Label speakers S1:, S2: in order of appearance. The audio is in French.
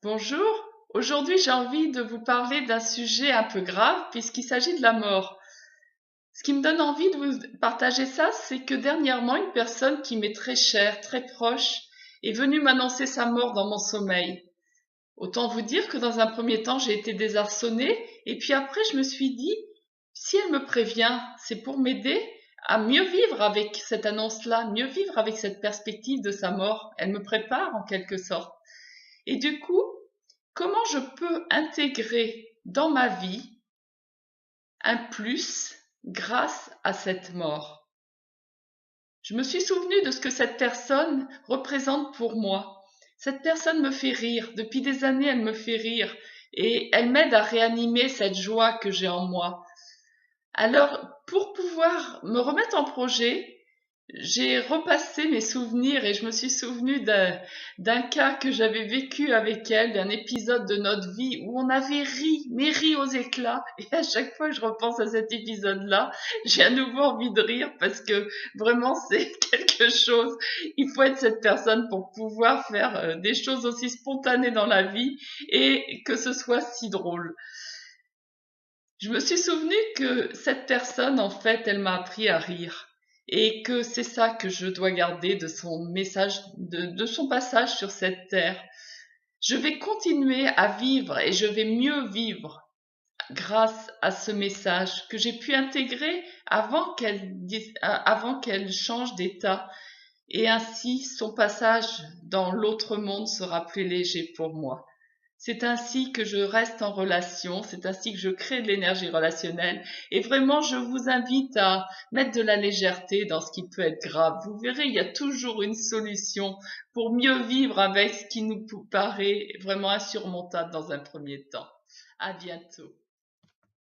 S1: Bonjour, aujourd'hui j'ai envie de vous parler d'un sujet un peu grave puisqu'il s'agit de la mort. Ce qui me donne envie de vous partager ça, c'est que dernièrement une personne qui m'est très chère, très proche, est venue m'annoncer sa mort dans mon sommeil. Autant vous dire que dans un premier temps j'ai été désarçonnée et puis après je me suis dit, si elle me prévient, c'est pour m'aider à mieux vivre avec cette annonce-là, mieux vivre avec cette perspective de sa mort. Elle me prépare en quelque sorte. Et du coup, comment je peux intégrer dans ma vie un plus grâce à cette mort? Je me suis souvenu de ce que cette personne représente pour moi. Cette personne me fait rire. Depuis des années, elle me fait rire et elle m'aide à réanimer cette joie que j'ai en moi. Alors, pour pouvoir me remettre en projet, j'ai repassé mes souvenirs et je me suis souvenu d'un cas que j'avais vécu avec elle, d'un épisode de notre vie où on avait ri, mais ri aux éclats. Et à chaque fois que je repense à cet épisode-là, j'ai à nouveau envie de rire parce que vraiment c'est quelque chose. Il faut être cette personne pour pouvoir faire des choses aussi spontanées dans la vie et que ce soit si drôle. Je me suis souvenu que cette personne, en fait, elle m'a appris à rire. Et que c'est ça que je dois garder de son message, de son passage sur cette terre. Je vais continuer à vivre et je vais mieux vivre grâce à ce message que j'ai pu intégrer avant qu'elle change d'état. Et ainsi, son passage dans l'autre monde sera plus léger pour moi. C'est ainsi que je reste en relation, c'est ainsi que je crée de l'énergie relationnelle. Et vraiment, je vous invite à mettre de la légèreté dans ce qui peut être grave. Vous verrez, il y a toujours une solution pour mieux vivre avec ce qui nous paraît vraiment insurmontable dans un premier temps. À bientôt.